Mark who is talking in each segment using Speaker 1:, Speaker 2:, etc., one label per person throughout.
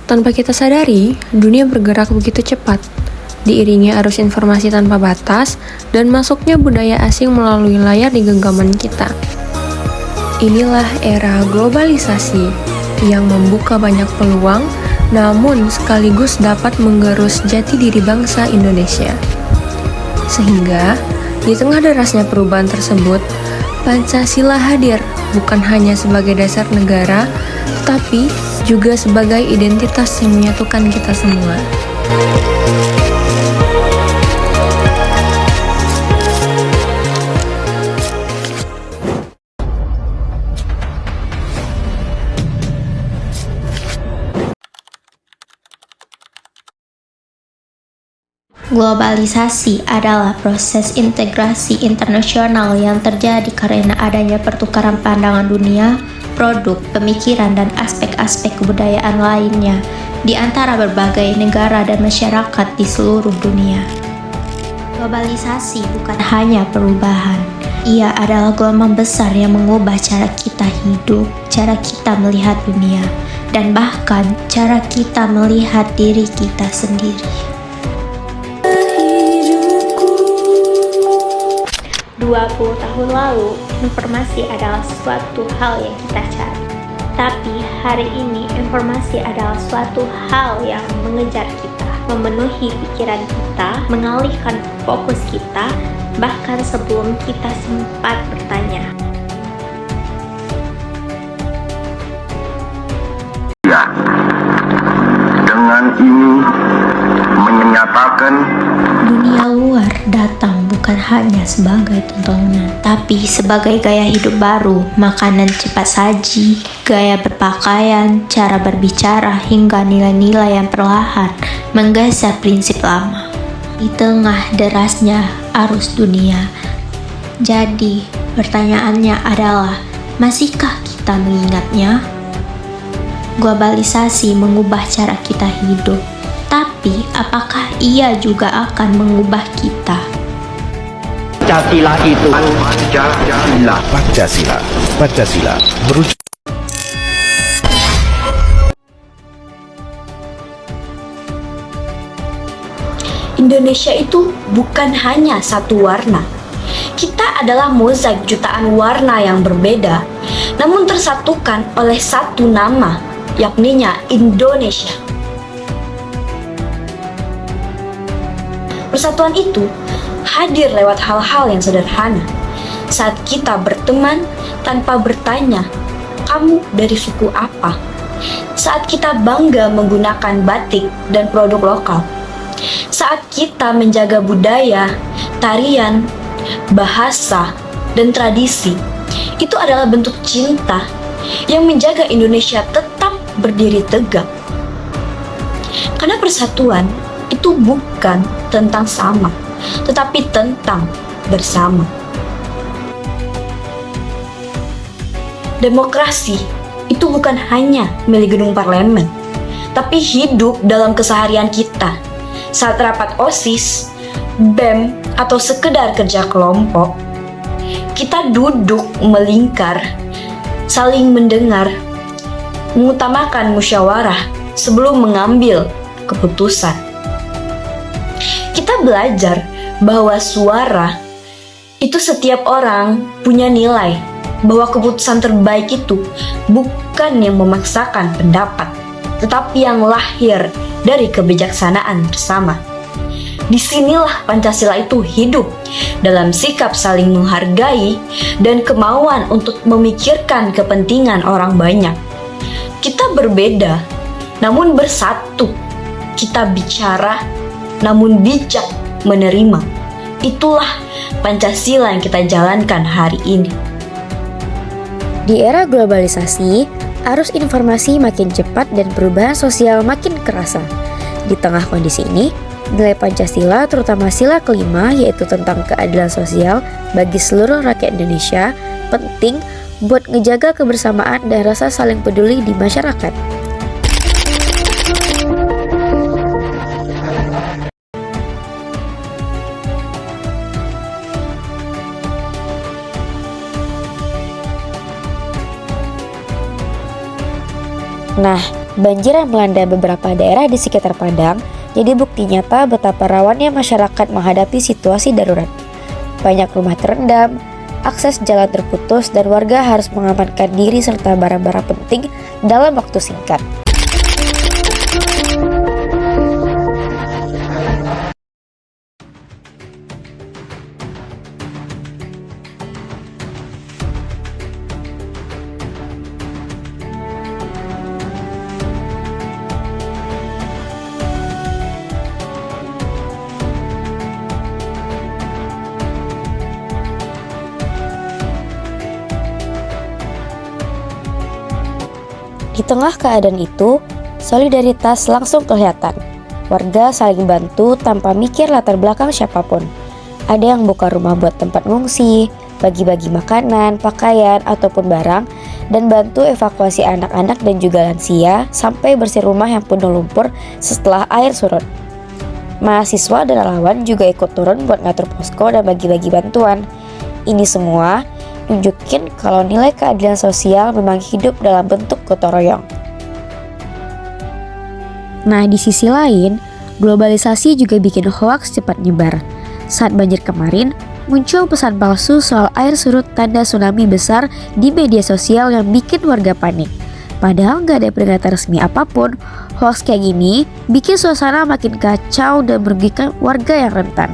Speaker 1: Tanpa kita sadari, dunia bergerak begitu cepat, diiringi arus informasi tanpa batas dan masuknya budaya asing melalui layar di genggaman kita. Inilah era globalisasi yang membuka banyak peluang, namun sekaligus dapat menggerus jati diri bangsa Indonesia. Sehingga, di tengah derasnya perubahan tersebut, Pancasila hadir bukan hanya sebagai dasar negara, tetapi juga sebagai identitas yang menyatukan kita semua.
Speaker 2: Globalisasi adalah proses integrasi internasional yang terjadi karena adanya pertukaran pandangan dunia, produk, pemikiran, dan aspek-aspek kebudayaan lainnya di antara berbagai negara dan masyarakat di seluruh dunia. Globalisasi bukan hanya perubahan, ia adalah gelombang besar yang mengubah cara kita hidup, cara kita melihat dunia, dan bahkan cara kita melihat diri kita sendiri. 20 tahun lalu, informasi adalah suatu hal yang kita cari. Tapi hari ini, informasi adalah suatu hal yang mengejar kita, memenuhi pikiran kita, mengalihkan fokus kita, bahkan sebelum kita sempat bertanya.
Speaker 3: Ya, dengan ini menyatakan
Speaker 2: Dunia luar datang bukan hanya sebagai tontonan, tapi sebagai gaya hidup baru, makanan cepat saji, gaya berpakaian, cara berbicara, hingga nilai-nilai yang perlahan menggeser prinsip lama. Di tengah derasnya arus dunia. Jadi, pertanyaannya adalah, masihkah kita mengingatnya? Globalisasi mengubah cara kita hidup. Tapi, apakah ia juga akan mengubah kita?
Speaker 4: Pancasila itu
Speaker 5: Pancasila merujuk
Speaker 6: Indonesia itu bukan hanya satu warna. Kita adalah mozaik jutaan warna yang berbeda, namun tersatukan oleh satu nama, yakninya Indonesia. Persatuan itu hadir lewat hal-hal yang sederhana. Saat kita berteman tanpa bertanya, kamu dari suku apa? Saat kita bangga menggunakan batik dan produk lokal. Saat kita menjaga budaya, tarian, bahasa, dan tradisi. Itu adalah bentuk cinta yang menjaga Indonesia tetap berdiri tegak. Karena persatuan itu bukan tentang sama, tetapi tentang bersama. Demokrasi itu bukan hanya milik gedung parlemen, tapi hidup dalam keseharian kita. Saat rapat OSIS, BEM, atau sekedar kerja kelompok, kita duduk melingkar, saling mendengar, mengutamakan musyawarah sebelum mengambil keputusan. Kita belajar bahwa suara itu setiap orang punya nilai, bahwa keputusan terbaik itu bukan yang memaksakan pendapat, tetapi yang lahir dari kebijaksanaan bersama. Disinilah Pancasila itu hidup dalam sikap saling menghargai dan kemauan untuk memikirkan kepentingan orang banyak. Kita berbeda, namun bersatu. Kita bicara, namun bijak menerima. Itulah Pancasila yang kita jalankan hari ini.
Speaker 7: Di era globalisasi, arus informasi makin cepat dan perubahan sosial makin kerasa. Di tengah kondisi ini, nilai Pancasila, terutama sila kelima yaitu tentang keadilan sosial bagi seluruh rakyat Indonesia, penting buat ngejaga kebersamaan dan rasa saling peduli di masyarakat. Nah, Banjir yang melanda beberapa daerah di sekitar Padang jadi bukti nyata betapa rawannya masyarakat menghadapi situasi darurat. Banyak rumah terendam, akses jalan terputus, dan warga harus mengamankan diri serta barang-barang penting dalam waktu singkat. Di tengah keadaan itu, solidaritas langsung kelihatan. Warga saling bantu tanpa mikir latar belakang siapapun. Ada yang buka rumah buat tempat ngungsi, bagi-bagi makanan, pakaian, ataupun barang, dan bantu evakuasi anak-anak dan juga lansia sampai bersih rumah yang penuh lumpur setelah air surut. Mahasiswa dan relawan juga ikut turun buat ngatur posko dan bagi-bagi bantuan. Ini semua nunjukin kalau nilai keadilan sosial memang hidup dalam bentuk gotong royong. Nah, di sisi lain, globalisasi juga bikin hoaks cepat nyebar. Saat banjir kemarin, muncul pesan palsu soal air surut tanda tsunami besar di media sosial yang bikin warga panik. Padahal nggak ada peringatan resmi apapun. Hoaks kayak gini bikin suasana makin kacau dan merugikan warga yang rentan.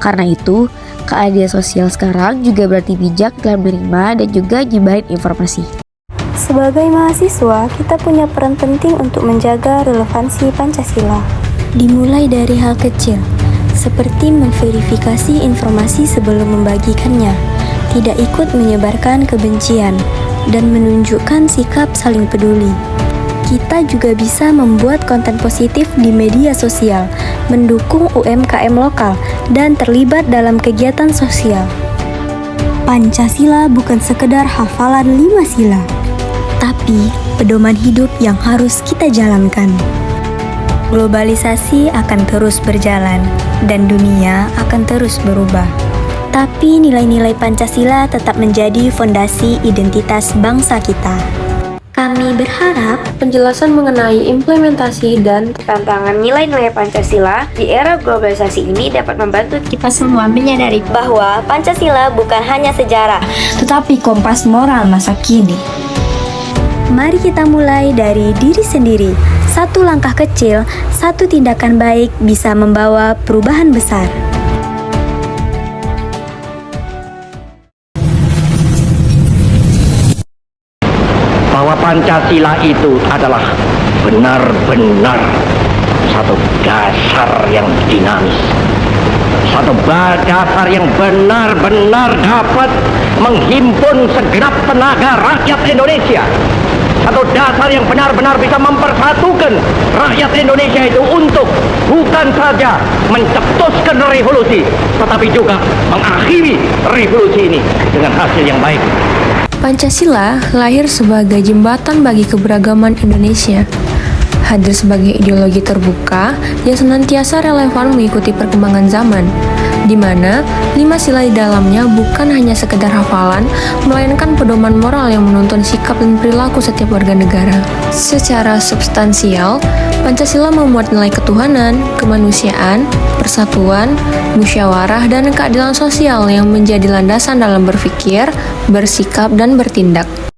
Speaker 7: Karena itu, keadilan sosial sekarang juga berarti bijak dalam menerima dan juga nyebarin informasi.
Speaker 8: Sebagai mahasiswa, kita punya peran penting untuk menjaga relevansi Pancasila. Dimulai dari hal kecil, seperti memverifikasi informasi sebelum membagikannya, tidak ikut menyebarkan kebencian, dan menunjukkan sikap saling peduli. Kita juga bisa membuat konten positif di media sosial, mendukung UMKM lokal, dan terlibat dalam kegiatan sosial. Pancasila bukan sekedar hafalan 5 sila, tapi pedoman hidup yang harus kita jalankan. Globalisasi akan terus berjalan, dan dunia akan terus berubah. Tapi nilai-nilai Pancasila tetap menjadi fondasi identitas bangsa kita. Kami berharap
Speaker 1: Penjelasan mengenai implementasi dan
Speaker 7: Tantangan nilai-nilai Pancasila di era globalisasi ini dapat membantu kita semua menyadari bahwa Pancasila bukan hanya sejarah,
Speaker 6: Tetapi kompas moral masa kini.
Speaker 8: Mari kita mulai dari diri sendiri. Satu langkah kecil, satu tindakan baik bisa membawa perubahan besar.
Speaker 4: Bahwa Pancasila itu adalah benar-benar satu dasar yang dinamis, satu dasar yang benar-benar dapat menghimpun segenap tenaga rakyat Indonesia, satu dasar yang benar-benar bisa mempersatukan rakyat Indonesia itu untuk bukan saja mencetuskan revolusi, tetapi juga mengakhiri revolusi ini dengan hasil yang baik.
Speaker 1: Pancasila lahir sebagai jembatan bagi keberagaman Indonesia, hadir sebagai ideologi terbuka yang senantiasa relevan mengikuti perkembangan zaman, di mana 5 sila di dalamnya bukan hanya sekedar hafalan, melainkan pedoman moral yang menuntun sikap dan perilaku setiap warga negara. Secara substansial, Pancasila memuat nilai ketuhanan, kemanusiaan, persatuan, musyawarah, dan keadilan sosial yang menjadi landasan dalam berpikir, bersikap, dan bertindak.